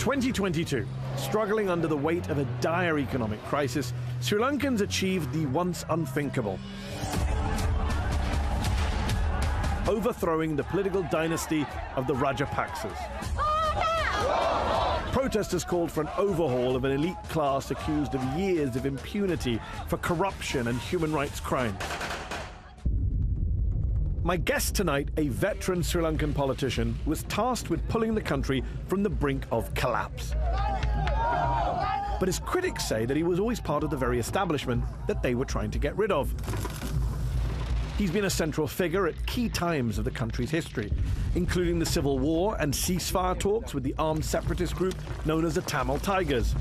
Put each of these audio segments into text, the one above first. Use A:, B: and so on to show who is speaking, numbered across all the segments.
A: 2022, struggling under the weight of a dire economic crisis, Sri Lankans achieved the once unthinkable, overthrowing the political dynasty of the Rajapaksas. Protesters called for an overhaul of an elite class accused of years of impunity for corruption and human rights crimes. My guest tonight, a veteran Sri Lankan politician, was tasked with pulling the country from the brink of collapse. But his critics say that he was always part of the very establishment that they were trying to get rid of. He's been a central figure at key times of the country's history, including the civil war and ceasefire talks with the armed separatist group known as the Tamil Tigers,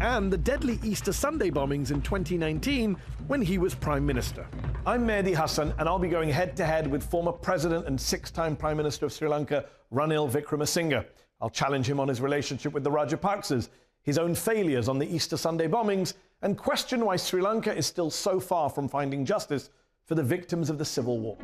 A: and the deadly Easter Sunday bombings in 2019 when he was Prime Minister. I'm Mehdi Hasan, and I'll be going head-to-head with former President and six-time Prime Minister of Sri Lanka, Ranil Wickremesinghe. I'll challenge him on his relationship with the Rajapaksas, his own failures on the Easter Sunday bombings, and question why Sri Lanka is still so far from finding justice for the victims of the civil war.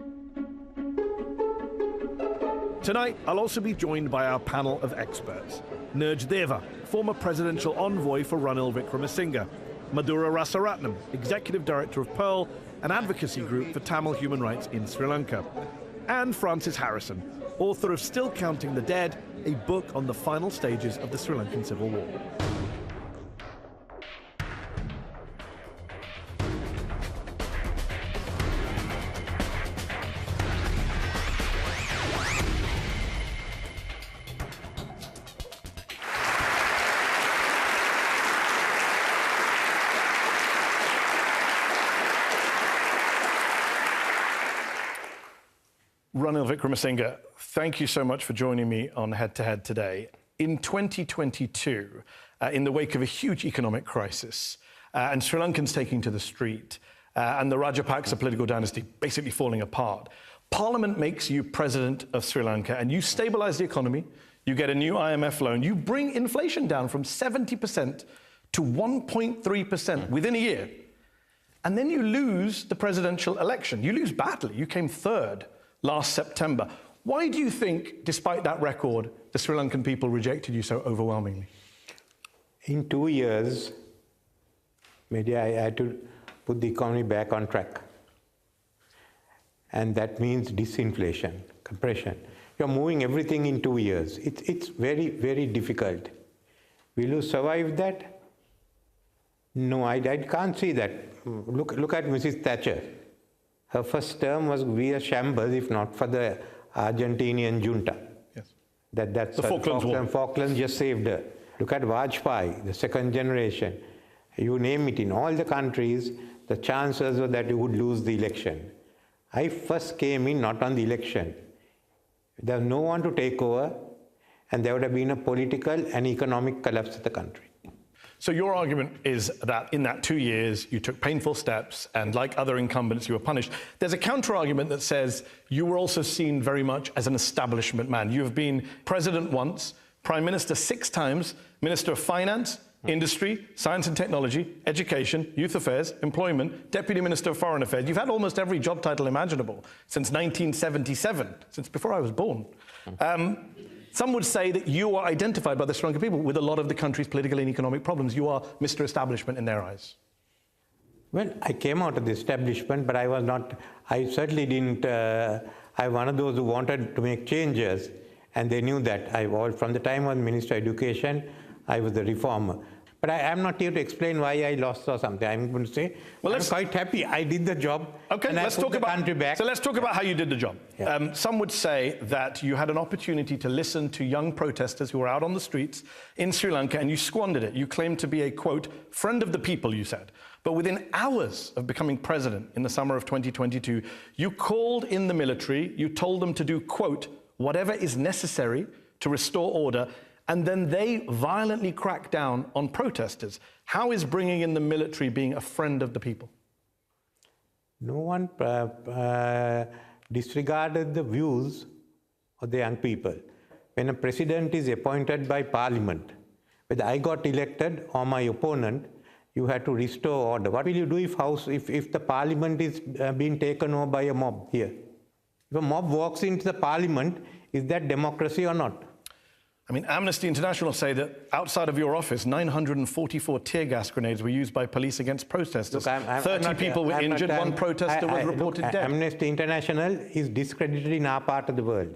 A: Tonight, I'll also be joined by our panel of experts. Nirj Deva, former presidential envoy for Ranil Wickremesinghe; Madhura Rasaratnam, executive director of Pearl, an advocacy group for Tamil human rights in Sri Lanka; and Francis Harrison, author of Still Counting the Dead, a book on the final stages of the Sri Lankan civil war. Ranil Wickremesinghe, thank you so much for joining me on Head to Head today. In 2022, in the wake of a huge economic crisis, and Sri Lankans taking to the street, and the Rajapaksa political dynasty basically falling apart, Parliament makes you president of Sri Lanka, and you stabilize the economy, you get a new IMF loan, you bring inflation down from 70% to 1.3% within a year. And then you lose the presidential election. You lose badly. You came third last September. Why do you think, despite that record, the Sri Lankan people rejected you so overwhelmingly?
B: In 2 years, maybe I had to put the economy back on track. And that means disinflation, compression. You're moving everything in 2 years. It's very, very difficult. Will you survive that? No, I can't see that. Look at Mrs. Thatcher. Her first term was a shambles, if not for the Argentinian junta.
A: Yes.
B: That's
A: the Falklands War.
B: Falklands just saved her. Look at Vajpayee, the second generation. You name it, in all the countries, the chances were that you would lose the election. I first came in not on the election. There was no one to take over, and there would have been a political and economic collapse of the country.
A: So your argument is that in that 2 years, you took painful steps, and like other incumbents, you were punished. There's a counter-argument that says you were also seen very much as an establishment man. You have been president once, prime minister 6 times, minister of finance, industry, science and technology, education, youth affairs, employment, deputy minister of foreign affairs. You've had almost every job title imaginable since 1977, since before I was born. Some would say that you are identified by the Sri Lankan people with a lot of the country's political and economic problems. You are Mr. Establishment in their eyes.
B: Well, I came out of the establishment, but I certainly didn't, I'm one of those who wanted to make changes, and they knew that. From the time I was Minister of Education, I was the reformer. But I'm not here to explain why I lost or something. I'm going to say, well, I'm quite happy I did the job.
A: Okay,
B: and
A: let's talk about
B: the country back.
A: So let's talk about how you did the job.
B: Yeah.
A: Some would say that you had an opportunity to listen to young protesters who were out on the streets in Sri Lanka, and you squandered it. You claimed to be a, quote, friend of the people, you said. But within hours of becoming president in the summer of 2022, you called in the military, you told them to do, quote, whatever is necessary to restore order, and then they violently cracked down on protesters. How is bringing in the military being a friend of the people?
B: No one disregarded the views of the young people. When a president is appointed by parliament, whether I got elected or my opponent, you had to restore order. What will you do if the parliament is being taken over by a mob here? If a mob walks into the parliament, is that democracy or not?
A: I mean, Amnesty International say that outside of your office, 944 tear gas grenades were used by police against protesters.
B: Look,
A: 30 people were injured, one protester was reported dead.
B: Amnesty International is discredited in our part of the world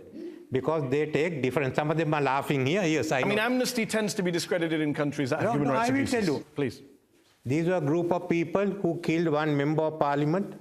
B: because they take different. Some of them are laughing here. Yes, I know.
A: mean, Amnesty tends to be discredited in countries that have human rights abuses.
B: I will tell you.
A: Please.
B: These were a group of people who killed one member of parliament.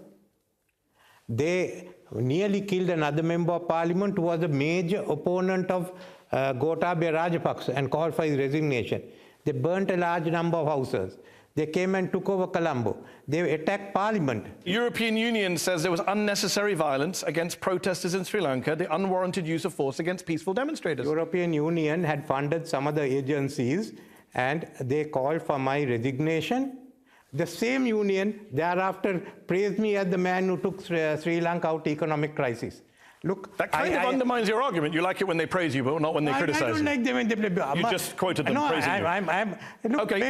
B: They nearly killed another member of parliament who was a major opponent of Gotabaya Rajapaksa and called for his resignation. They burnt a large number of houses. They came and took over Colombo. They attacked parliament.
A: The European Union says there was unnecessary violence against protesters in Sri Lanka, the unwarranted use of force against peaceful demonstrators.
B: The European Union had funded some other agencies and they called for my resignation. The same union thereafter praised me as the man who took Sri Lanka out of economic crisis. Look,
A: that kind of undermines your argument. You like it when they praise you, but not when they criticize you.
B: I don't like them when they play.
A: You just quoted them praising you.
B: Look,
A: okay,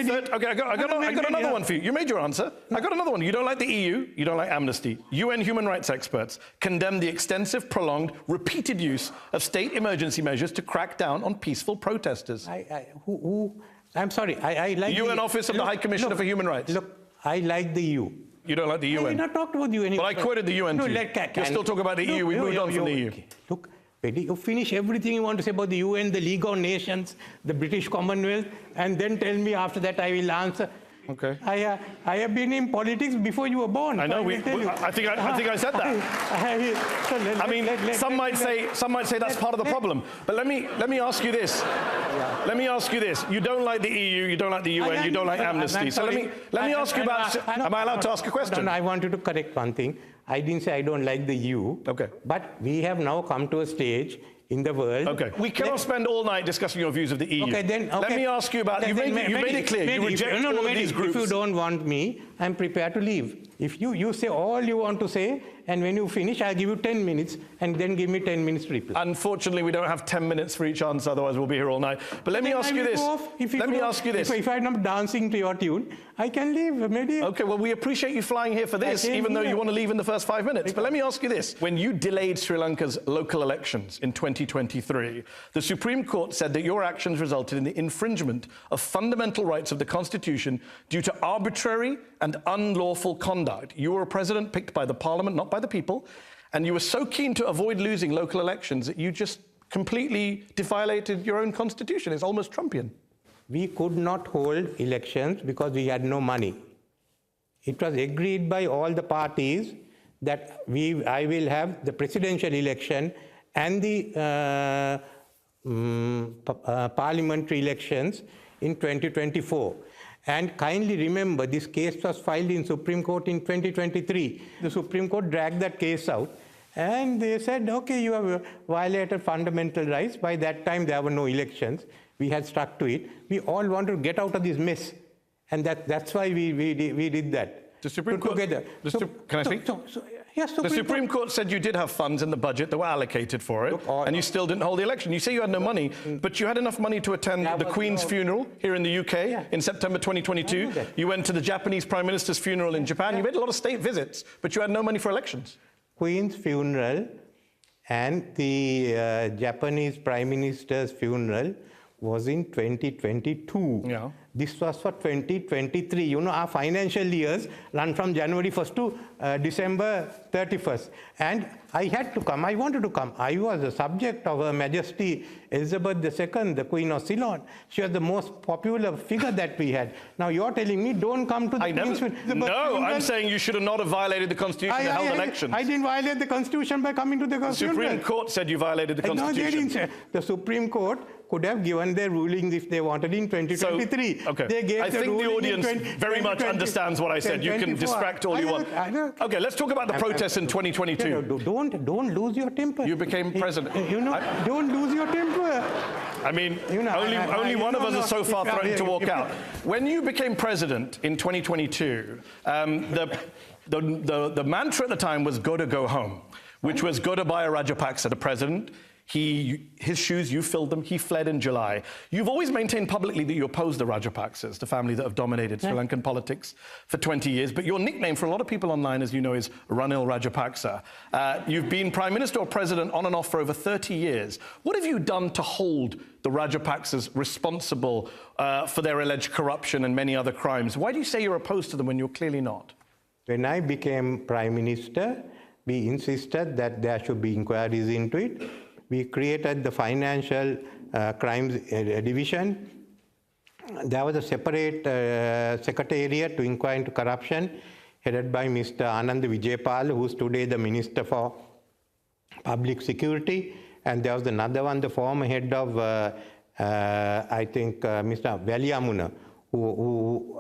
A: I got another one for you. You made your answer. I got another one. You don't like the EU, you don't like Amnesty. UN human rights experts condemn the extensive, prolonged, repeated use of state emergency measures to crack down on peaceful protesters.
B: I'm sorry, I like
A: the UN Office of the High Commissioner for Human Rights.
B: Look, I like the EU.
A: You don't like the UN?
B: I did not talk about the UN.
A: Well, I quoted the UN to you. You're still talking about the EU. We moved on from the EU.
B: Look, Mehdi, you finish everything you want to say about the UN, the League of Nations, the British Commonwealth, and then tell me after that I will answer.
A: Okay.
B: I have been in politics before you were born.
A: I know. I think I said that. I mean, some might say that's part of the problem. But let me ask you this. Yeah. Let me ask you this. You don't like the EU. You don't like the UN. You don't like Amnesty. So let me ask you about. Am I allowed to ask a question?
B: No, I wanted to correct one thing. I didn't say I don't like the EU.
A: Okay.
B: But we have now come to a stage in the world.
A: Okay. We cannot spend all night discussing your views of the EU.
B: Okay, then. Okay.
A: Let me ask you about. You made it clear. You reject all of these groups.
B: If you don't want me, I'm prepared to leave. If you say all you want to say, and when you finish, I'll give you 10 minutes, and then give me 10 minutes to reply.
A: Unfortunately, we don't have 10 minutes for each answer, otherwise we'll be here all night. But let me ask you this. Let me ask you this.
B: If I'm not dancing to your tune, I can leave, maybe.
A: Okay, well, we appreciate you flying here for this, even though you want to leave in the first 5 minutes. But let me ask you this. When you delayed Sri Lanka's local elections in 2023, the Supreme Court said that your actions resulted in the infringement of fundamental rights of the Constitution due to arbitrary and unlawful conduct. You were a president picked by the parliament, not by the people, and you were so keen to avoid losing local elections that you just completely violated your own constitution. It's almost Trumpian.
B: We could not hold elections because we had no money. It was agreed by all the parties that I will have the presidential election and the parliamentary elections in 2024. And kindly remember, this case was filed in Supreme Court in 2023. The Supreme Court dragged that case out, and they said, okay, you have violated fundamental rights. By that time, there were no elections. We had stuck to it. We all wanted to get out of this mess, and that's why we did that.
A: The Supreme Court,
B: together.
A: Can I speak?
B: Yes,
A: the Supreme Court said you did have funds in the budget that were allocated for it, and you still didn't hold the election. You say you had no money, but you had enough money to attend the Queen's funeral here in the UK in September 2022. You went to the Japanese Prime Minister's funeral in Japan. You made a lot of state visits, but you had no money for elections.
B: Queen's funeral and the Japanese Prime Minister's funeral was in 2022. Yeah. This was for 2023. You know, our financial years run from January 1st to December 31st. And I had to come. I wanted to come. I was a subject of Her Majesty Elizabeth II, the Queen of Ceylon. She was the most popular figure that we had. Now you're telling me don't come to the Queen's funeral.
A: No, I'm saying you should not have violated the Constitution and held elections.
B: I didn't violate the Constitution by coming to the Constitution.
A: The Supreme Court said you violated the Constitution.
B: No, they didn't say. The Supreme Court could have given their rulings if they wanted in 2023.
A: So, okay. They gave I think the audience very much understands what I said. You can distract all you want. Okay, let's talk about the protests in 2022.
B: Don't lose your temper.
A: You became president.
B: Don't lose your temper.
A: I mean, only one of us is so far threatened to walk out. When you became president in 2022, the mantra at the time was "Go to go home," which was Gotabaya Rajapaksa, the president. His shoes, you filled them, he fled in July. You've always maintained publicly that you oppose the Rajapaksas, the family that have dominated Sri Lankan politics for 20 years, but your nickname for a lot of people online, as you know, is Ranil Rajapaksa. You've been Prime Minister or President on and off for over 30 years. What have you done to hold the Rajapaksas responsible for their alleged corruption and many other crimes? Why do you say you're opposed to them when you're clearly not? When
B: I became Prime Minister, we insisted that there should be inquiries into it. We created the Financial Crimes Division. There was a separate secretariat to inquire into corruption, headed by Mr. Anand Vijaypal, who's today the Minister for Public Security. And there was another one, the former head of, I think, Mr. Valiamuna, who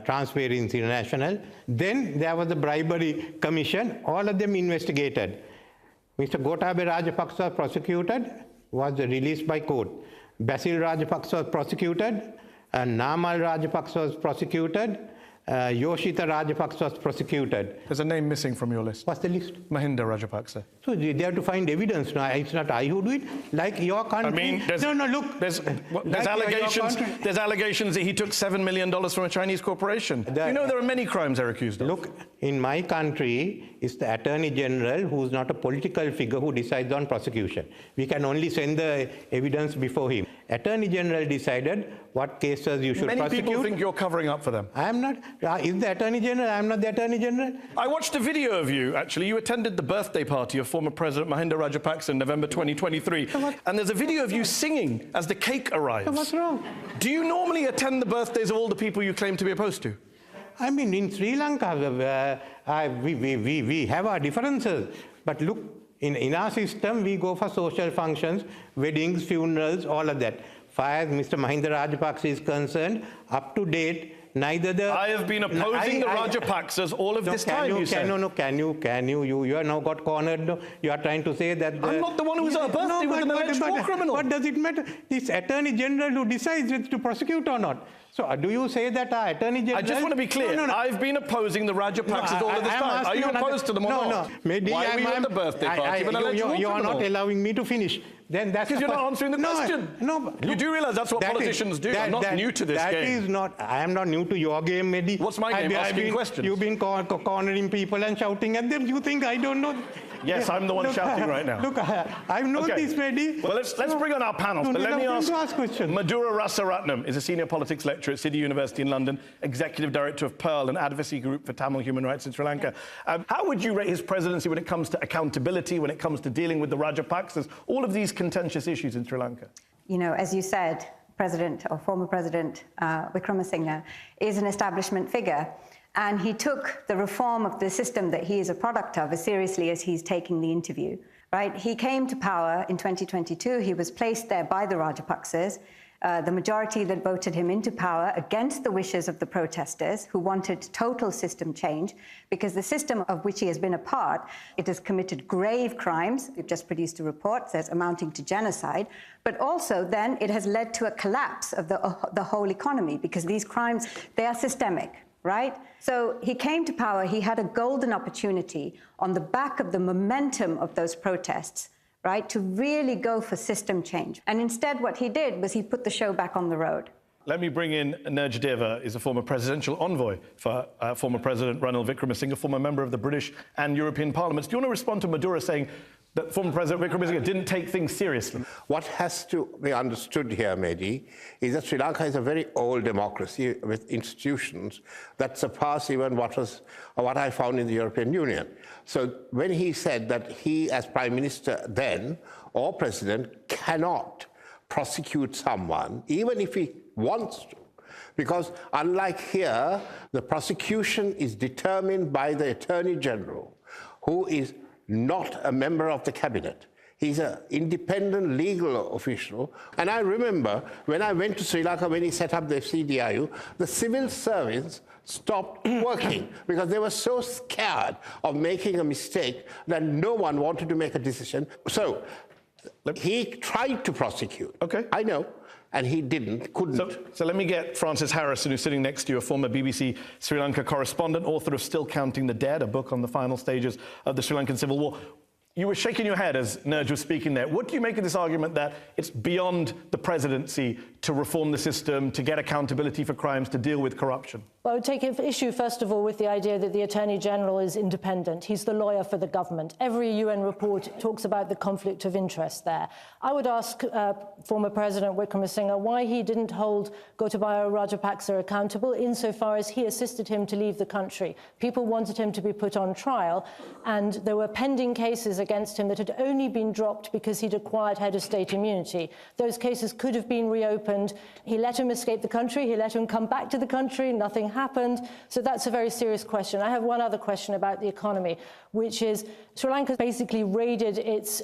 B: Transparency International. Then there was the Bribery Commission. All of them investigated. Mr. Gotabaya Rajapaksa prosecuted, was released by court. Basil Rajapaksa was prosecuted, Namal Rajapaksa was prosecuted, Yoshita Rajapaksa was prosecuted.
A: There's a name missing from your list.
B: What's the list?
A: Mahinda Rajapaksa.
B: So they have to find evidence. No, it's not I who do it. Like your country.
A: I mean,
B: look.
A: There's allegations that he took $7 million from a Chinese corporation. You know there are many crimes they're accused of.
B: Look, in my country, it's the Attorney General who's not a political figure who decides on prosecution. We can only send the evidence before him. Attorney General decided what cases you should prosecute.
A: Many people think you're covering up for them.
B: I am not. Is the Attorney General? I am not the Attorney General.
A: I watched a video of you, actually. You attended the birthday party of former President Mahinda Rajapaksa in November 2023. And there's a video of you singing as the cake arrives.
B: So what's wrong?
A: Do you normally attend the birthdays of all the people you claim to be opposed to?
B: I mean, in Sri Lanka, we have our differences. But look, in our system, we go for social functions, weddings, funerals, all of that. Far as Mr. Mahinda Rajapaksa is concerned, up to date, neither the...
A: I have been opposing the Rajapaksas all of this time, you said.
B: You are now got cornered. No? You are trying to say that...
A: I'm not the one who was at a birthday with an alleged war criminal.
B: What does it matter? It's Attorney General who decides whether to prosecute or not. So do you say that our Attorney General...
A: I just want to be clear. No. I've been opposing the Rajapaksas all of this time. Are you opposed to them or not?
B: No. Maybe
A: why were you at the birthday party with an alleged war criminal?
B: You are not allowing me to finish. Then that's
A: because you're not answering the question.
B: No.
A: You do realize that's what politicians do. I'm not new to this game.
B: That is not... I am not new to your game, Mehdi.
A: What's my game? Asking questions.
B: You've been cornering people and shouting at them. You think I don't know?
A: Yes, I'm the one shouting right now.
B: Look, I've known this, Mehdi.
A: Well, let's bring on our panel. But let me ask
B: questions.
A: Madhura Rasaratnam is a senior politics lecturer at City University in London, executive director of Pearl, an advocacy group for Tamil human rights in Sri Lanka. How would you rate his presidency when it comes to accountability, when it comes to dealing with the Rajapaksas, all of these contentious issues in Sri Lanka?
C: You know, as you said, President or former President Wickremesinghe is an establishment figure. And he took the reform of the system that he is a product of as seriously as he's taking the interview, right? He came to power in 2022. He was placed there by the Rajapaksas, the majority that voted him into power against the wishes of the protesters who wanted total system change, because the system of which he has been a part, it has committed grave crimes. We've just produced a report that's amounting to genocide, but also then it has led to a collapse of the whole economy, because these crimes, they are systemic. Right? So he came to power, he had a golden opportunity on the back of the momentum of those protests, right, to really go for system change. And instead what he did was he put the show back on the road.
A: Let me bring in Nerj Deva, is a former presidential envoy for former President Ranil Wickremesinghe, a former member of the British and European parliaments. Do you want to respond to Madhura saying that former President Wickremesinghe didn't take things seriously?
D: What has to be understood here, Mehdi, is that Sri Lanka is a very old democracy with institutions that surpass even what I found in the European Union. So when he said that he, as Prime Minister then, or President, cannot prosecute someone, even if he wants to, because unlike here, the prosecution is determined by the Attorney General, who is not a member of the cabinet. He's an independent legal official. And I remember when I went to Sri Lanka, when he set up the CDIU, the civil servants stopped working because they were so scared of making a mistake that no one wanted to make a decision. So he tried to prosecute.
A: Okay.
D: I know. And he couldn't.
A: So let me get Francis Harrison, who's sitting next to you, a former BBC Sri Lanka correspondent, author of Still Counting the Dead, a book on the final stages of the Sri Lankan Civil War. You were shaking your head as Nerj was speaking there. What do you make of this argument that it's beyond the presidency to reform the system, to get accountability for crimes, to deal with corruption?
E: Well, I would take issue, first of all, with the idea that the Attorney General is independent. He's the lawyer for the government. Every UN report talks about the conflict of interest there. I would ask former President Wickremesinghe why he didn't hold Gotabaya Rajapaksa accountable insofar as he assisted him to leave the country. People wanted him to be put on trial, and there were pending cases against him that had only been dropped because he'd acquired head of state immunity. Those cases could have been reopened. He let him escape the country. He let him come back to the country. Nothing happened. So that's a very serious question. I have one other question about the economy, which is Sri Lanka basically raided its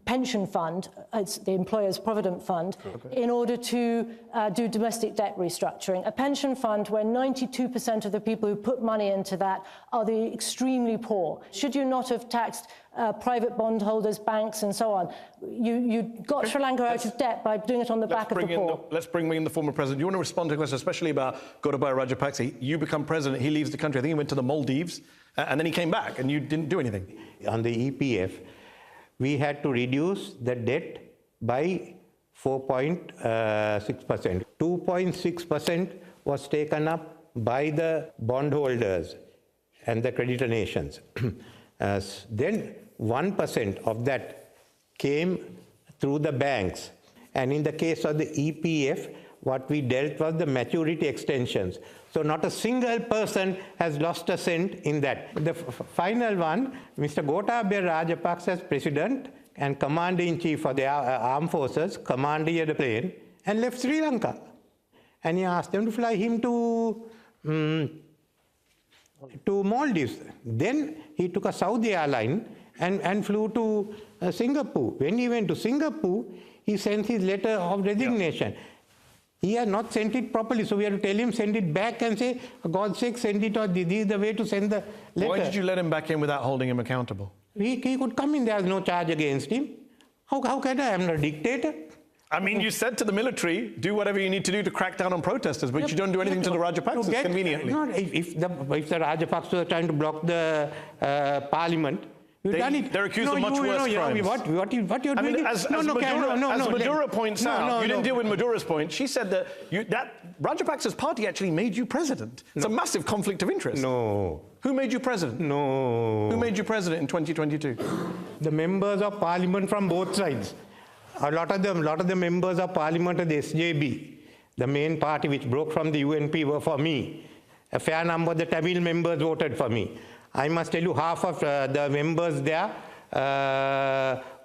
E: pension fund, it's the employer's provident fund, in order to do domestic debt restructuring. A pension fund where 92% of the people who put money into that are the extremely poor. Should you not have taxed private bondholders, banks, and so on? You got Sri Lanka out of debt by doing it on the back of the poor.
A: Let's bring in the former president. Do you want to respond to a question, especially about Gotabaya Rajapaksa? You become president, he leaves the country. I think he went to the Maldives, and then he came back, and you didn't do anything.
B: On the EPF, we had to reduce the debt by 4.6%. 2.6% was taken up by the bondholders and the creditor nations. Then 1% of that came through the banks. And in the case of the EPF, what we dealt was the maturity extensions. So not a single person has lost a cent in that. The final one, Mr. Gotabaya Rajapaksa as president and commander-in-chief of the armed forces, commanded the plane and left Sri Lanka. And he asked them to fly him to Maldives. Then he took a Saudi airline and flew to Singapore. When he went to Singapore, he sent his letter of resignation. Yeah. He has not sent it properly, so we have to tell him, send it back and say, for God's sake, send it, or this is the way to send the letter.
A: Why did you let him back in without holding him accountable?
B: He could come in, there was no charge against him. How can I? I'm not a dictator.
A: I mean, you said to the military, do whatever you need to do to crack down on protesters, but you don't do anything to the Rajapaksas conveniently.
B: No, if the Rajapaksas are trying to block the parliament,
A: they're accused of much worse crimes.
B: What you're doing?
A: As Madura points out, you didn't deal with Madura's point. She said that Rajapaksa's party actually made you president. It's a massive conflict of interest.
B: No.
A: Who made you president?
B: No.
A: Who made you president in 2022?
B: The members of parliament from both sides. A lot of the members of parliament of the SJB, the main party which broke from the UNP, were for me. A fair number of the Tamil members voted for me. I must tell you, half of the members there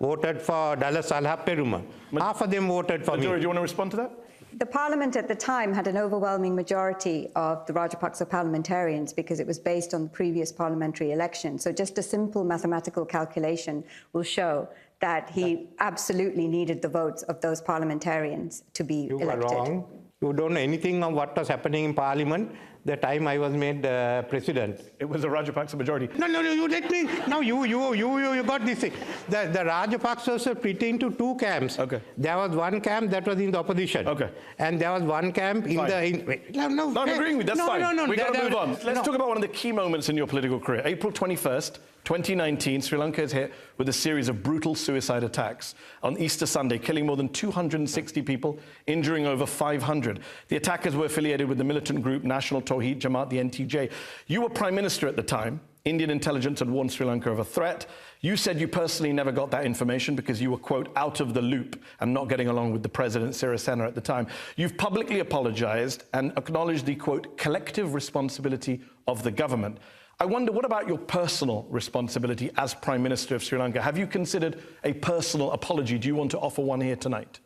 B: voted for Dalla Salha Peruma. Half of them voted for me.
A: Do you want to respond to that?
C: The parliament at the time had an overwhelming majority of the Rajapaksa parliamentarians because it was based on the previous parliamentary election. So just a simple mathematical calculation will show that he absolutely needed the votes of those parliamentarians to be elected.
B: You are wrong. You don't know anything of what was happening in parliament the time I was made president.
A: It was a Rajapaksa majority.
B: No, you let me. Now you got this thing. The Rajapaksas were split into two camps.
A: Okay.
B: There was one camp that was in the opposition.
A: Okay.
B: And there was one camp in the...
A: No, I'm agreeing with you. That's fine.
B: No.
A: We've got to move on. Let's talk about one of the key moments in your political career. April 21st, 2019, Sri Lanka is hit with a series of brutal suicide attacks on Easter Sunday, killing more than 260 people, injuring over 500. The attackers were affiliated with the militant group National Tawheed Jamaat, the NTJ. You were Prime Minister at the time. Indian intelligence had warned Sri Lanka of a threat. You said you personally never got that information because you were, quote, out of the loop and not getting along with the President, Sirisena, at the time. You've publicly apologized and acknowledged the, quote, collective responsibility of the government. I wonder, what about your personal responsibility as Prime Minister of Sri Lanka? Have you considered a personal apology? Do you want to offer one here tonight?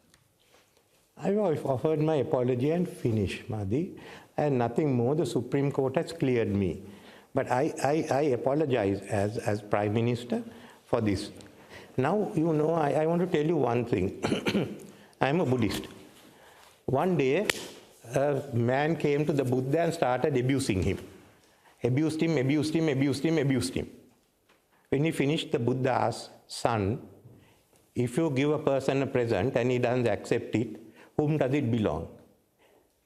B: I've offered my apology and finished, Mehdi, and nothing more. The Supreme Court has cleared me. But I apologize as Prime Minister for this. Now, you know, I want to tell you one thing. I'm a Buddhist. One day, a man came to the Buddha and started abusing him. Abused him. When he finished, the Buddha asked, son, if you give a person a present and he doesn't accept it, whom does it belong?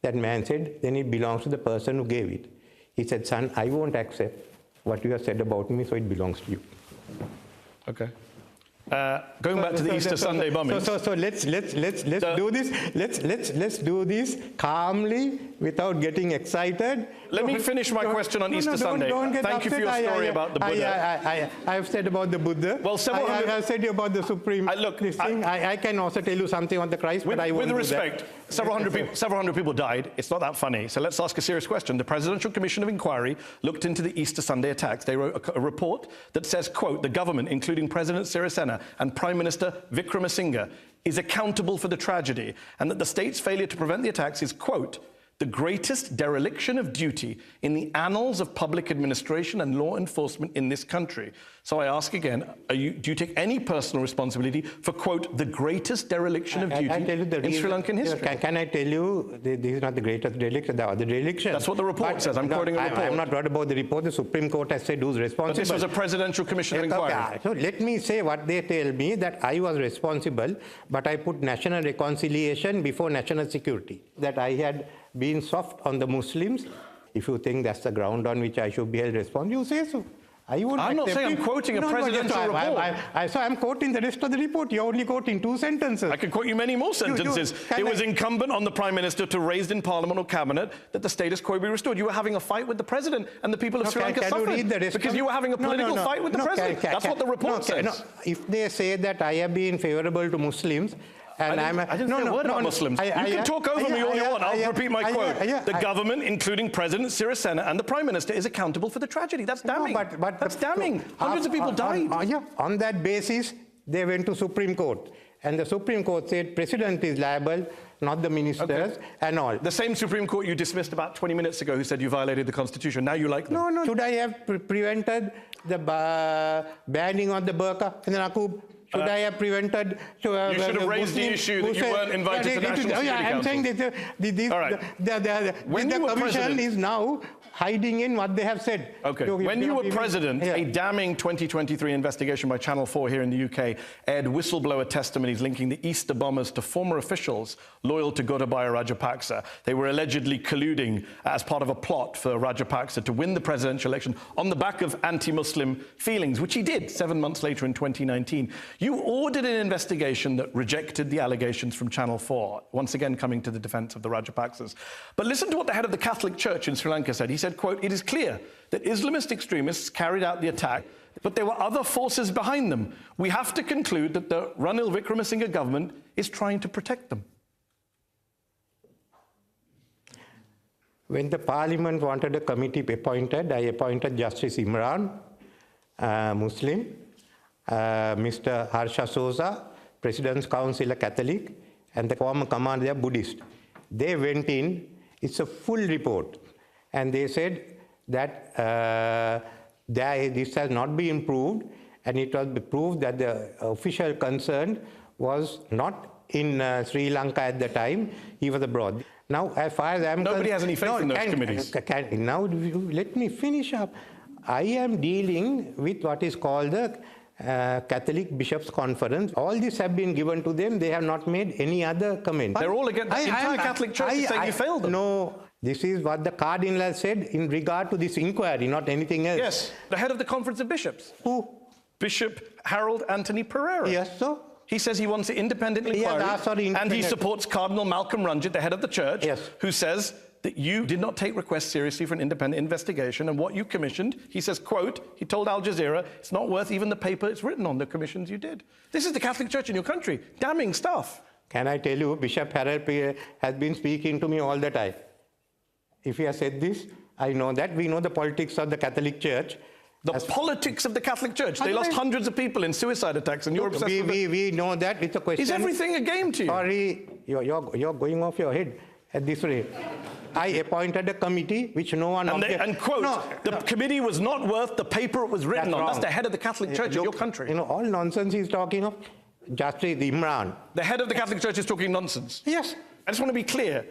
B: That man said, then it belongs to the person who gave it. He said, son, I won't accept what you have said about me, so it belongs to you.
A: Okay. Going back to the Easter Sunday bombings.
B: So let's do this. Let's do this calmly without getting excited.
A: Let me finish my question on Easter Sunday.
B: Don't get
A: Thank you for your story about the Buddha.
B: I have said about the Buddha.
A: Well,
B: I have said about the Supreme. I can also tell you something on the Christ, but I won't do that.
A: With respect, several hundred people died. It's not that funny. So let's ask a serious question. The Presidential Commission of Inquiry looked into the Easter Sunday attacks. They wrote a report that says, quote, the government, including President Sirisena and Prime Minister Wickremesinghe, is accountable for the tragedy, and that the state's failure to prevent the attacks is, quote, the greatest dereliction of duty in the annals of public administration and law enforcement in this country. So I ask again, do you take any personal responsibility for, quote, the greatest dereliction of duty in Sri Lankan history?
B: Can I tell you, this is not the greatest dereliction, the other dereliction.
A: That's what the report says. I'm quoting a report.
B: I'm not worried about the report. The Supreme Court has said who's responsible.
A: But this was a Presidential Commission of Inquiry.
B: Okay. So let me say what they tell me, that I was responsible, but I put national reconciliation before national security. That I had been soft on the Muslims. If you think that's the ground on which I should be held responsible, you say so. I'm
A: not saying I'm quoting a presidential report.
B: So I'm quoting the rest of the report. You're only quoting 2 sentences.
A: I could quote you many more sentences. It was incumbent on the Prime Minister to raise in Parliament or Cabinet that the status quo be restored. You were having a fight with the President, and the people of Sri Lanka suffered because you were having a political fight with the President. That's what the report says.
B: If they say that I have been favorable to Muslims, and
A: I didn't say a word about Muslims. You can talk over me all you want. I'll repeat my quote. The government, including President Sirisena and the Prime Minister, is accountable for the tragedy. That's damning. That's damning. Hundreds of people died.
B: On that basis, they went to Supreme Court. And the Supreme Court said President is liable, not the ministers, and all.
A: The same Supreme Court you dismissed about 20 minutes ago who said you violated the Constitution. Now you like them.
B: No. Should I have prevented the banning of the burqa and the naqab? Should I have prevented...
A: you should have raised the issue that you weren't invited to the National Security Council.
B: I'm saying that the Commission is now hiding in what they have said.
A: Okay. When you were president, a damning 2023 investigation by Channel 4 here in the UK aired whistleblower testimonies linking the Easter bombers to former officials loyal to Gotabaya Rajapaksa. They were allegedly colluding as part of a plot for Rajapaksa to win the presidential election on the back of anti-Muslim feelings, which he did 7 months later in 2019. You ordered an investigation that rejected the allegations from Channel 4, once again coming to the defense of the Rajapaksas. But listen to what the head of the Catholic Church in Sri Lanka said. He said, quote, it is clear that Islamist extremists carried out the attack, but there were other forces behind them. We have to conclude that the Ranil Wickremesinghe government is trying to protect them.
B: When the Parliament wanted a committee appointed, I appointed Justice Imran, Muslim, Mr. Harsha Sosa, President's Council, a Catholic, and the former commander, they are Buddhist. They went in, it's a full report, and they said that this has not been proved, and it was proved that the official concerned was not in Sri Lanka at the time, he was abroad. Now, as far as I'm
A: Nobody has any faith in those committees.
B: Now, let me finish up. I am dealing with what is called the Catholic Bishops' Conference. All this have been given to them. They have not made any other comment.
A: They're all against the entire Catholic Church is saying you failed them.
B: No, this is what the Cardinal has said in regard to this inquiry, not anything else.
A: Yes, the head of the Conference of Bishops.
B: Who?
A: Bishop Harold Anthony Pereira.
B: Yes, so?
A: He says he wants an independent inquiry, and he supports Cardinal Malcolm Runjit, the head of the church, who says that you did not take requests seriously for an independent investigation, and what you commissioned, he says, quote, he told Al Jazeera, it's not worth even the paper it's written on, the commissions you did. This is the Catholic Church in your country. Damning stuff.
B: Can I tell you, Bishop Harold has been speaking to me all the time. If he has said this, I know that. We know the politics of the Catholic Church.
A: The politics of the Catholic Church. They lost hundreds of people in suicide attacks, and you're obsessed with it.
B: We know that. It's a question.
A: Is everything a game to you?
B: Sorry, you're going off your head at this rate. I appointed a committee which no one...
A: And quote, the committee was not worth the paper it was written on. That's the head of the Catholic Church of your country.
B: You know, all nonsense he's talking of. Justice Imran.
A: The head of the Catholic Church is talking nonsense.
B: Yes.
A: I just want to be clear.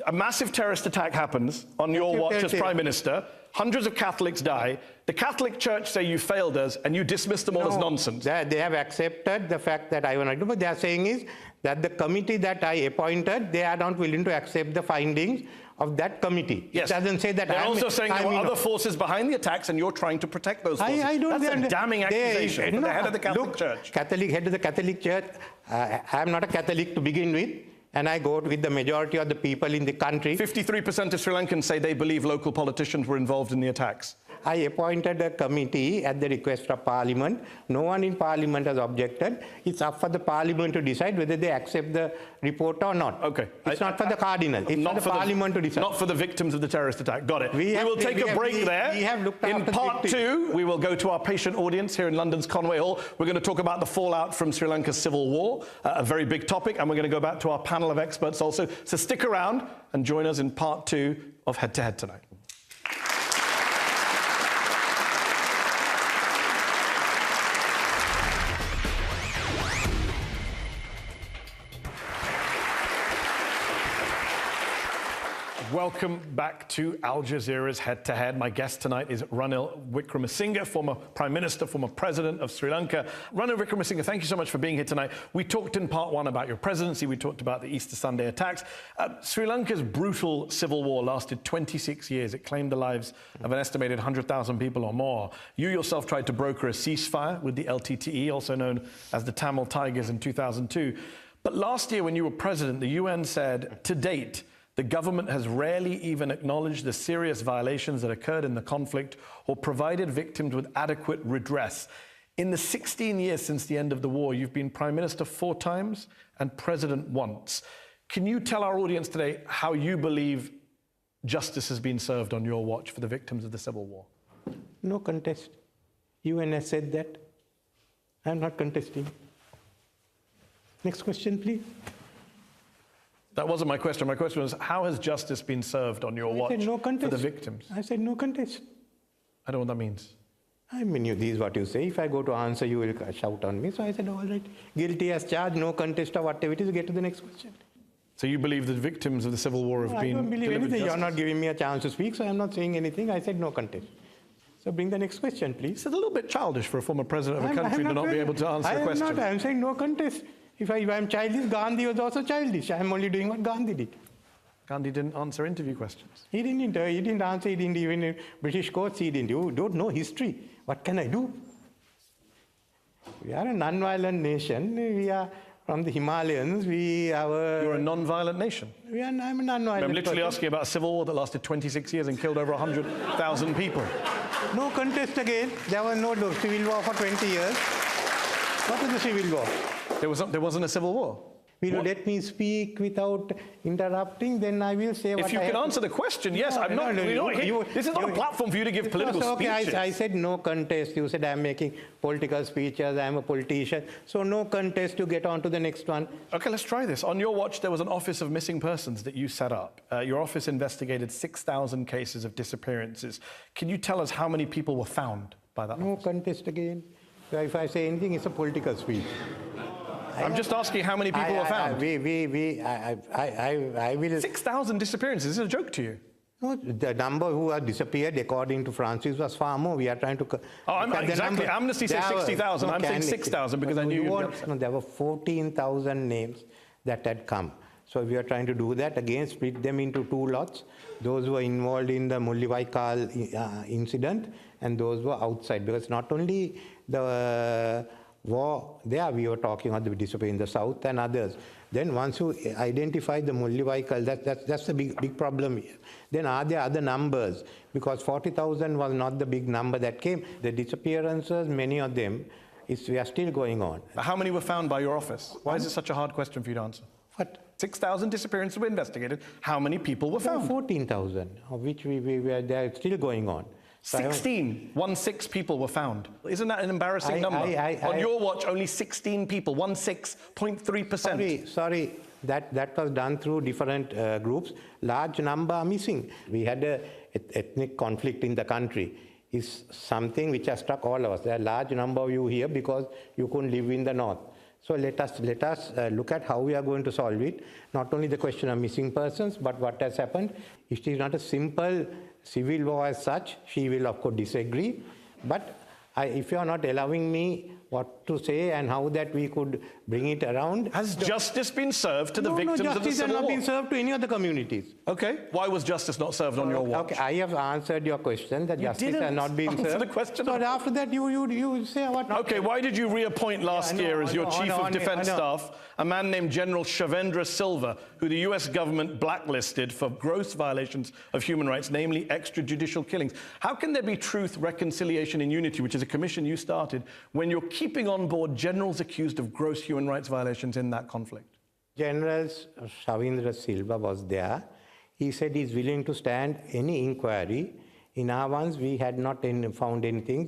A: A massive terrorist attack happens on your watch as Prime Minister. Hundreds of Catholics die. The Catholic Church say you failed us, and you dismiss them all as nonsense.
B: They have accepted the fact that I want to do, but they are saying is that the committee that I appointed, they are not willing to accept the findings of that committee.
A: Yes.
B: It doesn't say that.
A: They're also saying there were other forces behind the attacks and you're trying to protect those forces. That's a damning accusation from the head of the Catholic Church.
B: Head of the Catholic Church, I'm not a Catholic to begin with, and I go with the majority of the people in the country.
A: 53% of Sri Lankans say they believe local politicians were involved in the attacks.
B: I appointed a committee at the request of Parliament. No one in Parliament has objected. It's up for the Parliament to decide whether they accept the report or not.
A: Okay.
B: It's not for the Cardinal. It's not for the Parliament to decide.
A: Not for the victims of the terrorist attack. Got it. We will take a break there.
B: We have looked
A: in part two, we will go to our patient audience here in London's Conway Hall. We're going to talk about the fallout from Sri Lanka's civil war, a very big topic, and we're going to go back to our panel of experts also. So stick around and join us in part two of Head to Head tonight. Welcome back to Al Jazeera's Head to Head. My guest tonight is Ranil Wickremesinghe, former Prime Minister, former President of Sri Lanka. Ranil Wickremesinghe, thank you so much for being here tonight. We talked in part one about your presidency. We talked about the Easter Sunday attacks. Sri Lanka's brutal civil war lasted 26 years. It claimed the lives of an estimated 100,000 people or more. You yourself tried to broker a ceasefire with the LTTE, also known as the Tamil Tigers, in 2002. But last year when you were president, the UN said, to date, the government has rarely even acknowledged the serious violations that occurred in the conflict or provided victims with adequate redress. In the 16 years since the end of the war, you've been Prime Minister 4 times and President once. Can you tell our audience today how you believe justice has been served on your watch for the victims of the civil war?
B: No contest. UN has said that. I'm not contesting. Next question, please.
A: That wasn't my question. My question was, how has justice been served on your watch for the victims?
B: I said no contest.
A: I don't know what that means.
B: I mean, this is what you say. If I go to answer, you will shout on me. So I said, all right, guilty as charged, no contest or whatever it is, get to the next question.
A: So you believe the victims of the civil war have been
B: I don't believe
A: delivered
B: anything.
A: justice?
B: You're not giving me a chance to speak, so I'm not saying anything. I said no contest. So bring the next question, please.
A: It's a little bit childish for a former president of a country to not be able to answer a question.
B: I'm saying no contest. If I'm childish, Gandhi was also childish. I'm only doing what Gandhi did.
A: Gandhi didn't answer interview questions.
B: He didn't answer, he didn't even in British courts, he didn't. You don't know history. What can I do? We are a non-violent nation. We are from the Himalayas.
A: You're a non-violent nation?
B: I'm a non-violent
A: I'm literally
B: person.
A: asking about a civil war that lasted 26 years and killed over 100,000 people.
B: No contest again. There was no civil war for 20 years. What is the civil war?
A: There wasn't a civil war.
B: Will you let me speak without interrupting? Then I will say what
A: If you can answer the question, yes.
B: No,
A: I'm not. This is not a platform for you to give political speeches.
B: I said no contest. You said I'm making political speeches. I'm a politician. So no contest. You get on to the next one.
A: Okay, let's try this. On your watch, there was an Office of Missing Persons that you set up. Your office investigated 6,000 cases of disappearances. Can you tell us how many people were found by that
B: No
A: office?
B: contest again. So if I say anything, it's a political speech.
A: I'm just asking how many people were found.
B: I will...
A: 6,000 disappearances. Is this a joke to you?
B: No, the number who have disappeared, according to Francis, was far more. We are trying to...
A: Exactly. Amnesty says 60,000. I'm saying 6,000 because I knew you...
B: No, there were 14,000 names that had come. So we are trying to do that. Again, split them into 2 lots. Those who were involved in the Mullawaikal incident and those who were outside. Because not only the war there, we were talking about the disappearance in the south and others. Then once you identify the Mullawaikal, that's the big problem here. Then are there other numbers? Because 40,000 was not the big number that came. The disappearances, many of them, we are still going on.
A: How many were found by your office? Why is it such a hard question for you to answer?
B: What?
A: 6,000 disappearances were investigated. How many people were found?
B: 14,000, of which they're still going on.
A: 16 people were found. Isn't that an embarrassing number? On your watch, only 16 people, 16.3%.
B: Sorry, that was done through different groups. Large number are missing. We had an ethnic conflict in the country. It's something which has struck all of us. There are a large number of you here because you couldn't live in the north. So let us look at how we are going to solve it. Not only the question of missing persons, but what has happened. It is not a simple civil war as such. She will, of course, disagree. But if you are not allowing me what to say and how that we could bring it around.
A: Has justice been served to the victims of the
B: justice
A: Civil
B: has not
A: War?
B: been served to any other communities.
A: Okay. Why was justice not served on your watch?
B: Okay, I have answered your question that justice has not been
A: answer
B: served.
A: the question.
B: So after that, you say what?
A: Okay, why did you reappoint last year as your Chief of Defence Staff a man named General Shavendra Silva, who the US government blacklisted for gross violations of human rights, namely extrajudicial killings? How can there be truth, reconciliation and unity, which is a commission you started, when you're keeping on board generals accused of gross human rights violations in that conflict?
B: General Shavendra Silva was there. He said he's willing to stand any inquiry. In our ones, we had not found anything.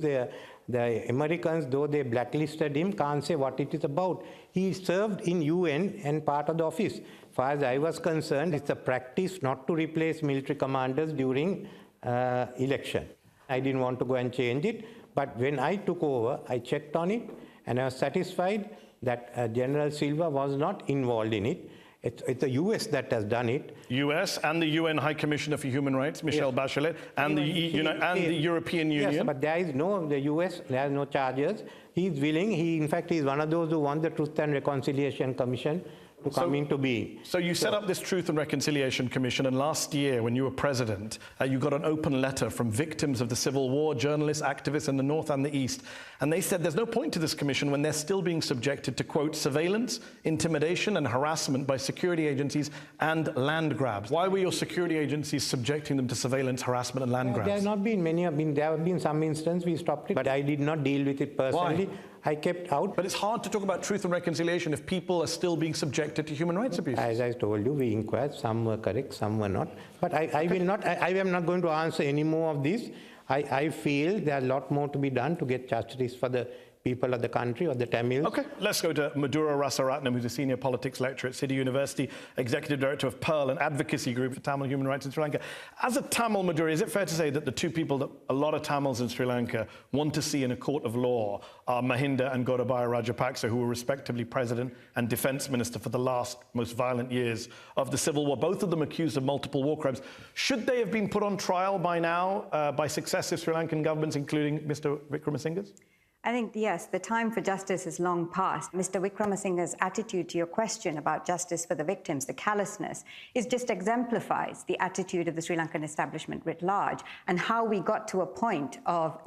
B: The Americans, though they blacklisted him, can't say what it is about. He served in UN and part of the office. As far as I was concerned, it's a practice not to replace military commanders during election. I didn't want to go and change it, but when I took over, I checked on it, and I was satisfied that General Silva was not involved in it. It's the US that has done it.
A: US and the UN High Commissioner for Human Rights, Michelle Bachelet, and the European Union.
B: Yes, but the US, there are no charges. He's willing. In fact, he's one of those who want the Truth and Reconciliation Commission to come into being.
A: So you set up this Truth and Reconciliation Commission, and last year, when you were president, you got an open letter from victims of the Civil War, journalists, activists in the North and the East, and they said there's no point to this commission when they're still being subjected to, quote, surveillance, intimidation and harassment by security agencies and land grabs. Why were your security agencies subjecting them to surveillance, harassment and land grabs?
B: There have not been many. There have been some instances we stopped it, but I did not deal with it personally.
A: Why?
B: I kept out.
A: But it's hard to talk about truth and reconciliation if people are still being subjected to human rights abuse.
B: As I told you, we inquired. Some were correct, some were not. But I will not. I am not going to answer any more of this. I feel there are a lot more to be done to get justice for the people of the country or the Tamils.
A: Okay, let's go to Madhura Rasaratnam, who's a senior politics lecturer at City University, executive director of Pearl, an advocacy group for Tamil human rights in Sri Lanka. As a Tamil, Madhura, is it fair to say that the two people that a lot of Tamils in Sri Lanka want to see in a court of law are Mahinda and Gotabaya Rajapaksa, who were respectively president and defense minister for the last most violent years of the Civil War, both of them accused of multiple war crimes? Should they have been put on trial by now by successive Sri Lankan governments, including Mr. Wickremesinghe's?
C: I think, yes, the time for justice is long past. Mr. Wickremesinghe's attitude to your question about justice for the victims, the callousness, just exemplifies the attitude of the Sri Lankan establishment writ large and how we got to a point of,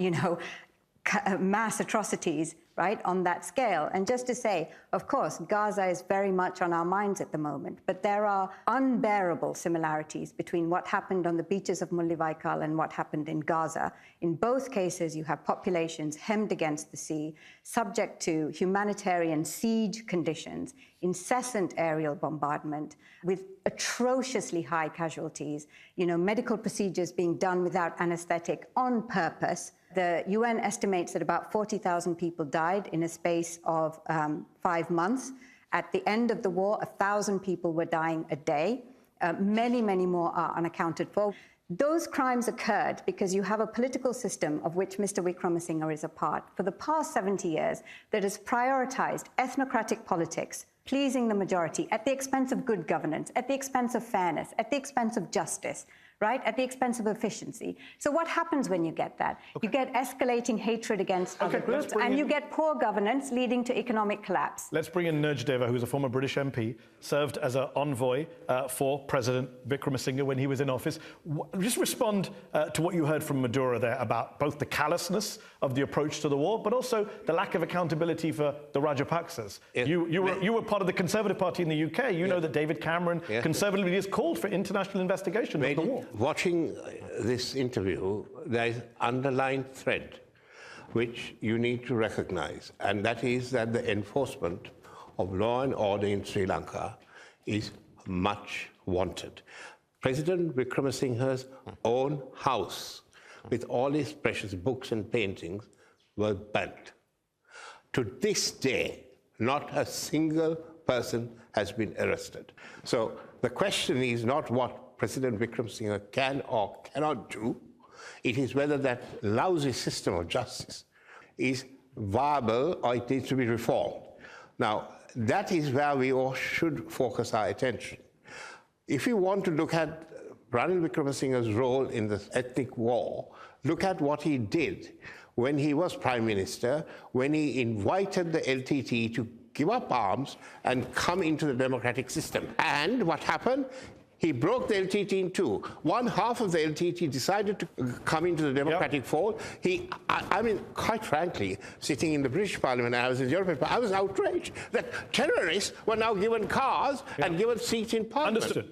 C: mass atrocities, right, on that scale. And just to say, of course, Gaza is very much on our minds at the moment, but there are unbearable similarities between what happened on the beaches of Mullawaikal and what happened in Gaza. In both cases, you have populations hemmed against the sea, subject to humanitarian siege conditions, incessant aerial bombardment, with atrociously high casualties, medical procedures being done without anesthetic on purpose. The UN estimates that about 40,000 people died in a space of 5 months. At the end of the war, 1,000 people were dying a day. Many, many more are unaccounted for. Those crimes occurred because you have a political system of which Mr. Wickremesinghe is a part for the past 70 years that has prioritized ethnocratic politics, pleasing the majority at the expense of good governance, at the expense of fairness, at the expense of justice, right? At the expense of efficiency. So what happens when you get that? Okay. You get escalating hatred against other groups, and you get poor governance leading to economic collapse.
A: Let's bring in Nirj Deva, who's a former British MP, served as an envoy for President Wickremesinghe when he was in office. Just respond to what you heard from Madhura there about both the callousness of the approach to the war, but also the lack of accountability for the Rajapaksas. You were part of the Conservative Party in the UK. You know that David Cameron, Conservative leaders, called for international investigation of the war.
D: Watching this interview, there is an underlying thread which you need to recognize, and that is that the enforcement of law and order in Sri Lanka is much wanted. President Wickremesinghe's own house, with all his precious books and paintings, were burnt. To this day, not a single person has been arrested. So the question is not what President Wickremesinghe can or cannot do. It is whether that lousy system of justice is viable or it needs to be reformed. Now, that is where we all should focus our attention. If you want to look at Ranil Wickremesinghe's role in the ethnic war, look at what he did when he was Prime Minister, when he invited the LTTE to give up arms and come into the democratic system. And what happened? He broke the LTTE in two. One half of the LTTE decided to come into the democratic fold. I mean, quite frankly, sitting in the British Parliament, I was in the European Parliament, I was outraged that terrorists were now given cars and given seats in Parliament.
A: Understood.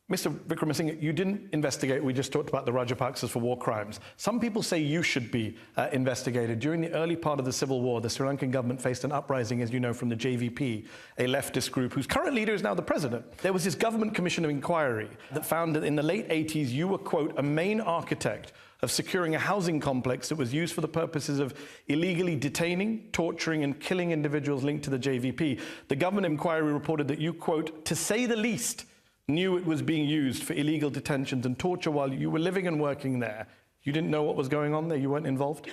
A: Mr. Wickremesinghe, you didn't investigate. We just talked about the Rajapaksas for war crimes. Some people say you should be investigated. During the early part of the civil war, the Sri Lankan government faced an uprising, as you know, from the JVP, a leftist group whose current leader is now the president. There was this government commission of inquiry that found that in the late 80s, you were, quote, a main architect of securing a housing complex that was used for the purposes of illegally detaining, torturing and killing individuals linked to the JVP. The government inquiry reported that you, quote, to say the least, knew it was being used for illegal detentions and torture while you were living and working there. You didn't know what was going on there? You weren't involved?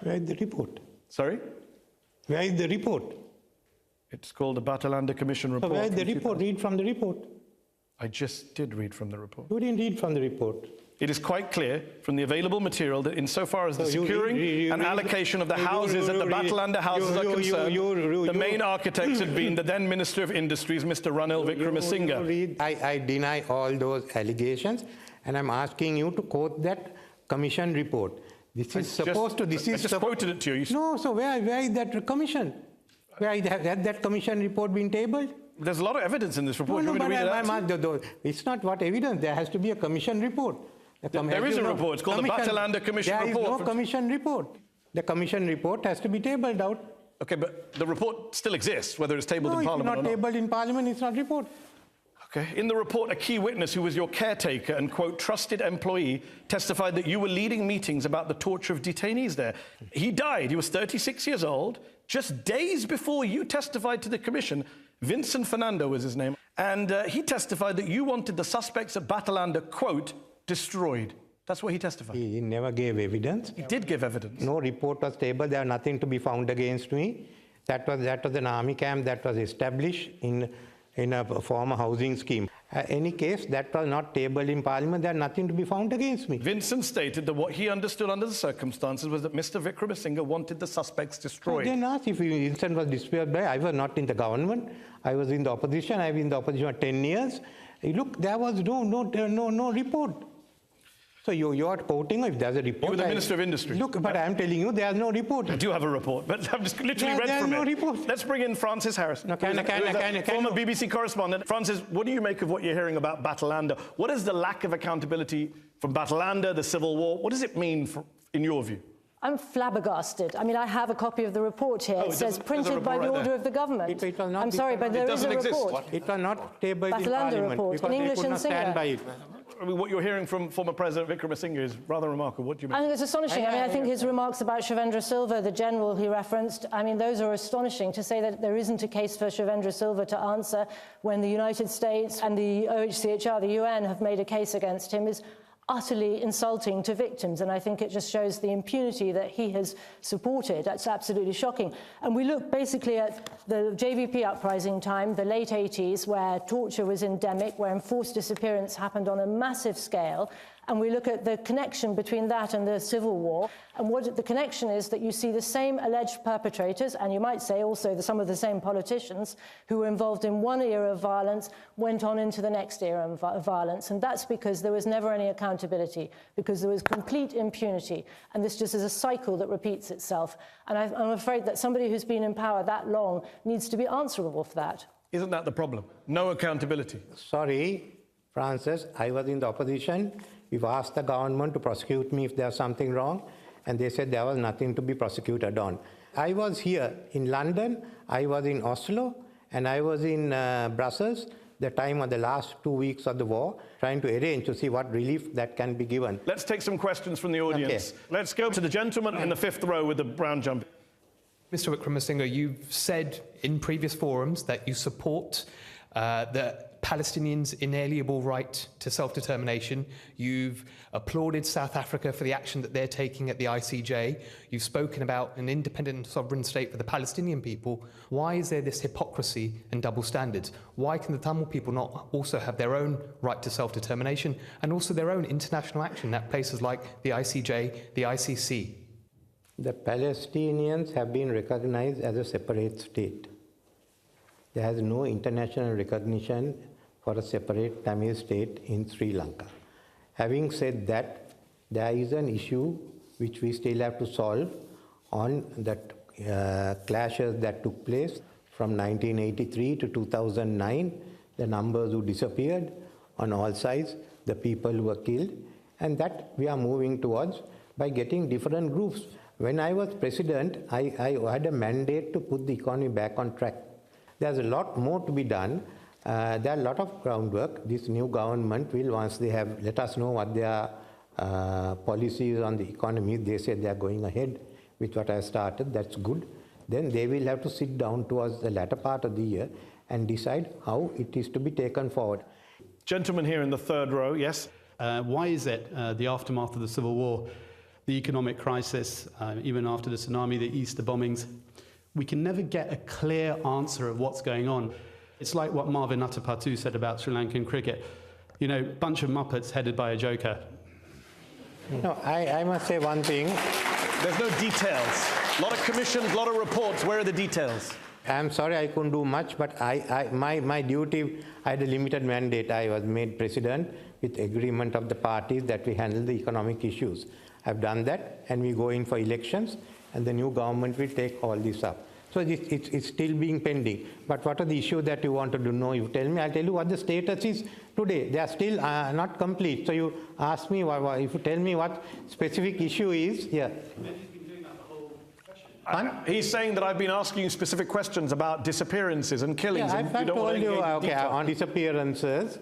B: Where is the report?
A: Sorry?
B: Where is the report?
A: It's called the Batalanda Commission report.
B: So where is the report? Read from the report.
A: I just did read from the report.
B: You didn't read from the report.
A: It is quite clear from the available material that insofar as the securing and allocation of the houses at the Batalanda houses are concerned, the main architects had been the then Minister of Industries, Mr. Ranil Wickremesinghe.
B: I deny all those allegations, and I'm asking you to quote that commission report. This is supposed to...
A: I just quoted it to you.
B: No, so where is that commission? Where has that commission report been tabled?
A: There's a lot of evidence in this report.
B: No, but it's not what evidence. There has to be a commission report.
A: There is a report. It's called the Batalanda Commission report.
B: There is no commission report. The commission report has to be tabled out.
A: Okay, but the report still exists, whether it's tabled in Parliament or not.
B: No, it's not tabled in Parliament, it's not report.
A: Okay. In the report, a key witness who was your caretaker and, quote, trusted employee testified that you were leading meetings about the torture of detainees there. He died. He was 36 years old. Just days before you testified to the commission, Vincent Fernando was his name, and he testified that you wanted the suspects at Batalanda, quote, destroyed. That's what he testified.
B: He never gave evidence.
A: He did give evidence.
B: No report was tabled. There was nothing to be found against me. That was an army camp that was established in a former housing scheme. Any case, that was not tabled in Parliament. There was nothing to be found against me.
A: Vincent stated that what he understood under the circumstances was that Mr. Wickremesinghe wanted the suspects destroyed.
B: I didn't ask if Vincent was destroyed. I was not in the government. I was in the opposition. I've been in the opposition for 10 years. Look, there was no report. So you are quoting, if there's a report...
A: You were the Minister of Industry.
B: Look, but I'm telling you, there's no report.
A: I do have a report, but I've just literally read from it.
B: There's no report.
A: Let's bring in Francis Harris.
B: No,
A: former BBC correspondent. Francis, what do you make of what you're hearing about Batalanda? What is the lack of accountability from Batalanda, the civil war? What does it mean, in your view?
E: I'm flabbergasted. I mean, I have a copy of the report here. It says printed by the order of the government. I'm sorry, but there is a report.
B: It was not tabled in
E: Parliament report, in English and Sinhala.
A: I mean, what you're hearing from former President Wickremesinghe is rather remarkable. What do you mean?
E: I think it's astonishing. I think his remarks about Shavendra Silva, the general he referenced, I mean, those are astonishing. To say that there isn't a case for Shavendra Silva to answer when the United States and the OHCHR, the UN, have made a case against him is utterly insulting to victims, and I think it just shows the impunity that he has supported. That's absolutely shocking. And we look basically at the JVP uprising time, the late 80s, where torture was endemic, where enforced disappearance happened on a massive scale, and we look at the connection between that and the civil war, and what the connection is that you see the same alleged perpetrators, and you might say also some of the same politicians who were involved in one era of violence went on into the next era of violence, and that's because there was never any accountability, because there was complete impunity, and this just is a cycle that repeats itself. And I'm afraid that somebody who's been in power that long needs to be answerable for that.
A: Isn't that the problem? No accountability.
B: Sorry, Francis, I was in the opposition. We've asked the government to prosecute me if there's something wrong, and they said there was nothing to be prosecuted on. I was here in London, I was in Oslo, and I was in Brussels the time of the last 2 weeks of the war, trying to arrange to see what relief that can be given.
A: Let's take some questions from the audience. Okay. Let's go to the gentleman in the fifth row with the brown jumper.
F: Mr. Wickremesinghe, you've said in previous forums that you support the Palestinians' inalienable right to self-determination. You've applauded South Africa for the action that they're taking at the ICJ. You've spoken about an independent sovereign state for the Palestinian people. Why is there this hypocrisy and double standards? Why can the Tamil people not also have their own right to self-determination and also their own international action at places like the ICJ, the ICC?
B: The Palestinians have been recognized as a separate state. There has no international recognition for a separate Tamil state in Sri Lanka. Having said that, there is an issue which we still have to solve on that clashes that took place from 1983 to 2009, the numbers who disappeared on all sides, the people who were killed, and that we are moving towards by getting different groups. When I was president, I had a mandate to put the economy back on track. There's a lot more to be done. There are a lot of groundwork. This new government will, once they have let us know what their policies on the economy, they say they are going ahead with what I started, that's good. Then they will have to sit down towards the latter part of the year and decide how it is to be taken forward.
A: Gentleman here in the third row, yes?
G: Why is it the aftermath of the Civil War, the economic crisis, even after the tsunami, the Easter bombings, we can never get a clear answer of what's going on? It's like what Marvin Nattapatu said about Sri Lankan cricket. You know, bunch of Muppets headed by a joker.
B: No, I must say one thing.
A: There's no details. A lot of commissions, a lot of reports. Where are the details?
B: I'm sorry I couldn't do much, but my duty, I had a limited mandate. I was made president with agreement of the parties that we handle the economic issues. I've done that, and we go in for elections, and the new government will take all this up. So it's still being pending. But what are the issues that you wanted to know? You tell me, I'll tell you what the status is today. They are still not complete. So you ask me, if you tell me what specific issue is, yeah.
A: He's saying that I've been asking you specific questions about disappearances and killings.
B: Yeah,
A: and
B: I've told you, okay,
A: detail.
B: on disappearances,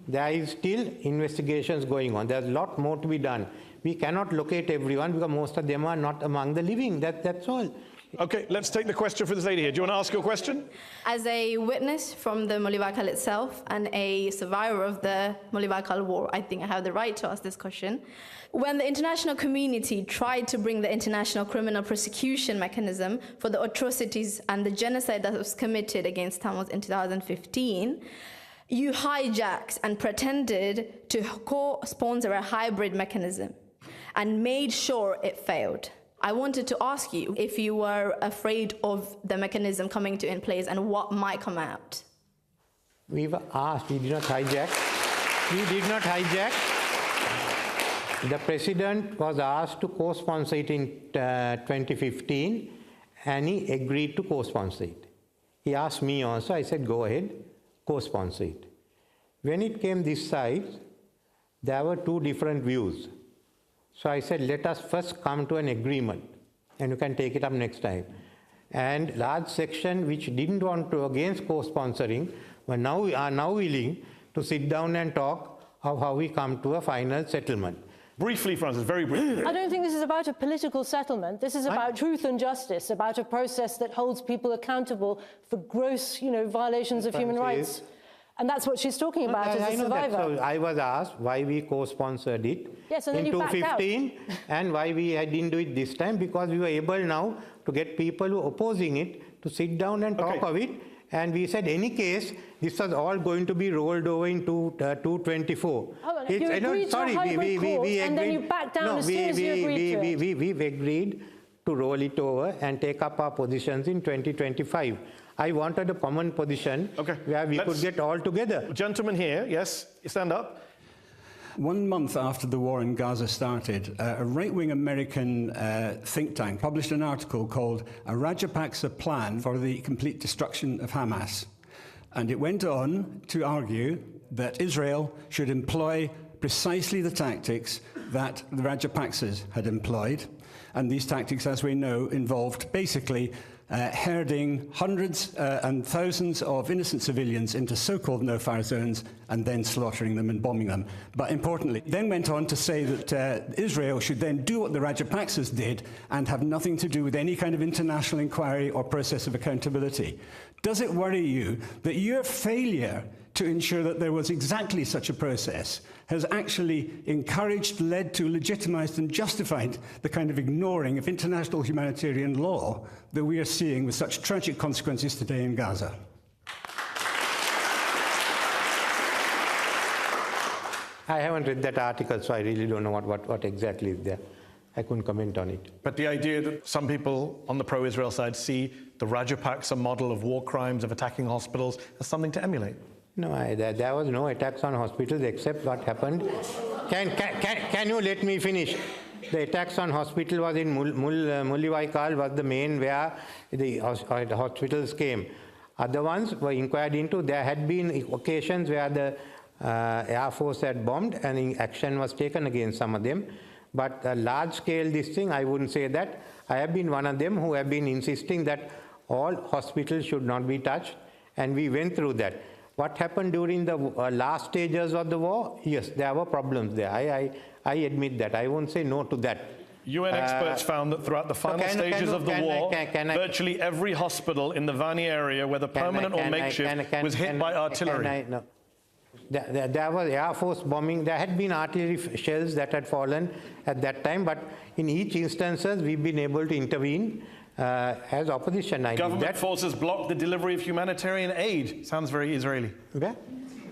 B: there is still investigations going on. There's a lot more to be done. We cannot locate everyone because most of them are not among the living. That's all.
A: Okay, let's take the question for this lady here. Do you want to ask your question?
H: As a witness from the Mullivakal itself and a survivor of the Mullivakal War, I think I have the right to ask this question. When the international community tried to bring the international criminal prosecution mechanism for the atrocities and the genocide that was committed against Tamils in 2015, you hijacked and pretended to co-sponsor a hybrid mechanism and made sure it failed. I wanted to ask you if you were afraid of the mechanism coming to in place and what might come out.
B: We were asked, we did not hijack. We did not hijack. The president was asked to co-sponsor it in 2015, and he agreed to co-sponsor it. He asked me also, I said, go ahead, co-sponsor it. When it came this side, there were two different views. So I said, let us first come to an agreement, and you can take it up next time. And large section which didn't want to against co-sponsoring, but now are now willing to sit down and talk of how we come to a final settlement.
A: Briefly, Francis, very briefly.
E: I don't think this is about a political settlement. This is about truth and justice, about a process that holds people accountable for gross, violations of human rights. And that's what she's talking about as a survivor.
B: So I was asked why we co-sponsored it
E: and
B: in 2015 and why we didn't do it this time, because we were able now to get people who are opposing it to sit down and talk of it. And we said, any case, this was all going to be rolled over into 224.
E: You agreed to a hybrid court, and then you backed down as soon as you agreed to it.
B: We've agreed to roll it over and take up our positions in 2025. I wanted a common position where we could get all together.
A: Gentleman here, yes, stand up.
I: 1 month after the war in Gaza started, a right-wing American think tank published an article called A Rajapaksa Plan for the Complete Destruction of Hamas. And it went on to argue that Israel should employ precisely the tactics that the Rajapaksas had employed. And these tactics, as we know, involved basically herding hundreds and thousands of innocent civilians into so-called no-fire zones and then slaughtering them and bombing them. But importantly, then went on to say that Israel should then do what the Rajapaksas did and have nothing to do with any kind of international inquiry or process of accountability. Does it worry you that your failure to ensure that there was exactly such a process has actually encouraged, led to, legitimized and justified the kind of ignoring of international humanitarian law that we are seeing with such tragic consequences today in Gaza?
B: I haven't read that article, so I really don't know what exactly is there. I couldn't comment on it.
A: But the idea that some people on the pro-Israel side see the Rajapaksa model of war crimes, of attacking hospitals, as something to emulate.
B: No, there was no attacks on hospitals except what happened. Can you let me finish? The attacks on hospital was in Mullivaikal was the main where the hospitals came. Other ones were inquired into. There had been occasions where the Air Force had bombed and action was taken against some of them. But a large scale this thing, I wouldn't say that. I have been one of them who have been insisting that all hospitals should not be touched, and we went through that. What happened during the last stages of the war? Yes, there were problems there. I admit that. I won't say no to that.
A: UN experts found that throughout the final stages of the war, virtually every hospital in the Vani area, whether permanent or makeshift, was hit by artillery.
B: There was Air Force bombing. There had been artillery shells that had fallen at that time, but in each instances, we've been able to intervene as opposition.
A: Government forces blocked the delivery of humanitarian aid. Sounds very Israeli.
B: Where?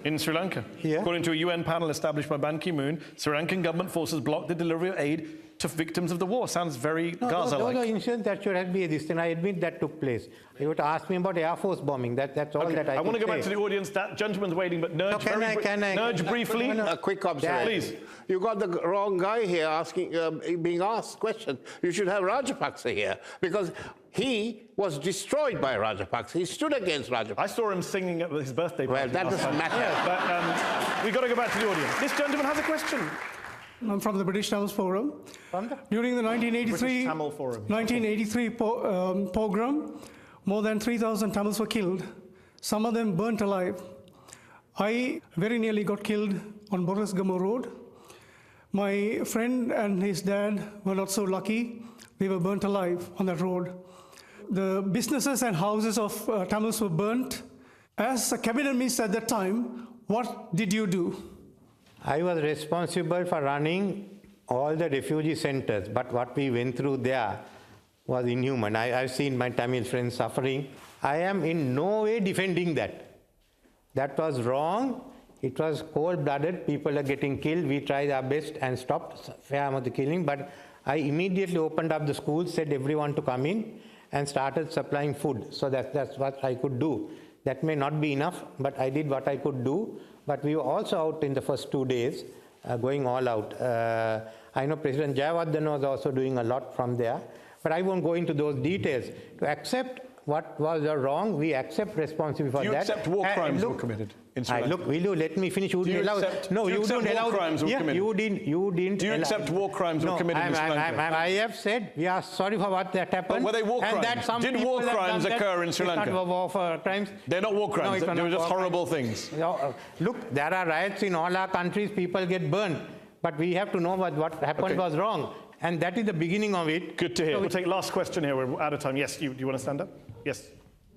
A: In Sri Lanka.
B: Yeah.
A: According to a UN panel established by Ban Ki-moon, Sri Lankan government forces blocked the delivery of aid to victims of the war. Sounds very Gaza-like.
B: Those are incidents that should have been this thing. I admit that took place. You would ask me about Air Force bombing. That's all that I
A: want to go
B: say.
A: back to the audience. That gentleman's waiting, but Nurj, briefly.
D: A quick observation.
A: Please.
D: You got the wrong guy here being asked questions. You should have Rajapaksa here, because he was destroyed by Rajapaksa. He stood against Rajapaksa.
A: I saw him singing at his birthday party.
D: Well, that doesn't matter.
A: Yeah, but we've got to go back to the audience. This gentleman has a question.
J: I'm from the British Tamil Forum. During the 1983 pogrom, more than 3,000 Tamils were killed. Some of them burnt alive. I very nearly got killed on Boris Gamo Road. My friend and his dad were not so lucky. They were burnt alive on that road. The businesses and houses of Tamils were burnt. As a cabinet minister at that time, what did you do?
B: I was responsible for running all the refugee centers, but what we went through there was inhuman. I've seen my Tamil friends suffering. I am in no way defending that. That was wrong. It was cold-blooded. People are getting killed. We tried our best and stopped some of the killing, but I immediately opened up the schools, said everyone to come in, and started supplying food. So that's what I could do. That may not be enough, but I did what I could do. But we were also out in the first 2 days, going all out. I know President Jayawardena was also doing a lot from there, but I won't go into those details. To accept what was wrong, we accept responsibility for that.
A: Do you accept war crimes were committed in Sri Lanka?
B: Look, will you let me finish?
A: Do you accept war crimes were committed?
B: You didn't.
A: Do you accept war crimes were committed in Sri Lanka?
B: I have said we are sorry for what that happened.
A: But were they war crimes? Did war crimes occur in Sri Lanka?
B: Not war crimes.
A: They're not war crimes. They were just horrible things.
B: Look, there are riots in all our countries. People get burned. But we have to know what happened was wrong. And that is the beginning of it.
A: Good to hear. We'll take last question here. We're out of time. Yes, do you want to stand up? Yes.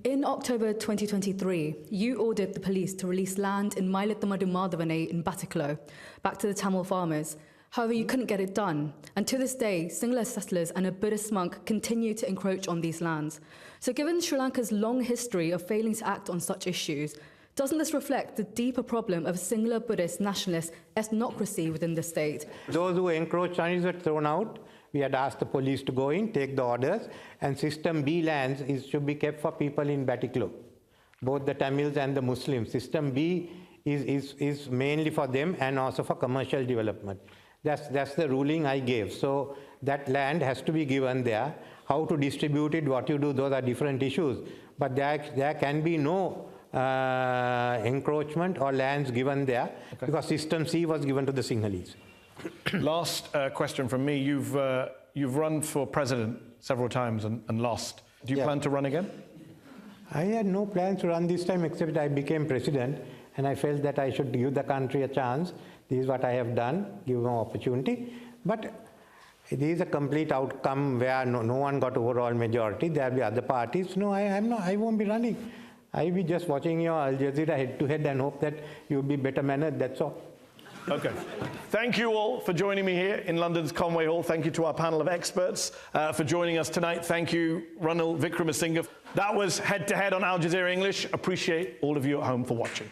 K: In October 2023, you ordered the police to release land in Mailathamadu Madhavane in Batikalo back to the Tamil farmers. However, you couldn't get it done. And to this day, Sinhala settlers and a Buddhist monk continue to encroach on these lands. So given Sri Lanka's long history of failing to act on such issues, doesn't this reflect the deeper problem of Sinhala Buddhist nationalist ethnocracy within the state?
B: Those who encroached on it were thrown out. We had asked the police to go in, take the orders, and System B lands should be kept for people in Batikalo, both the Tamils and the Muslims. System B is mainly for them and also for commercial development. That's the ruling I gave. So that land has to be given there. How to distribute it, what you do, those are different issues. But there can be no encroachment or lands given there because System C was given to the Sinhalese.
A: Last question from me. You've run for president several times and lost. Do you plan to run again?
B: I had no plans to run this time except I became president and I felt that I should give the country a chance. This is what I have done, give them opportunity. But it is a complete outcome where no one got overall majority. There will be other parties. No, I won't be running. I will be just watching your Al Jazeera head-to-head and hope that you will be better mannered, that's all.
A: Okay. Thank you all for joining me here in London's Conway Hall. Thank you to our panel of experts for joining us tonight. Thank you, Ranil Wickremesinghe. That was head-to-head on Al Jazeera English. Appreciate all of you at home for watching.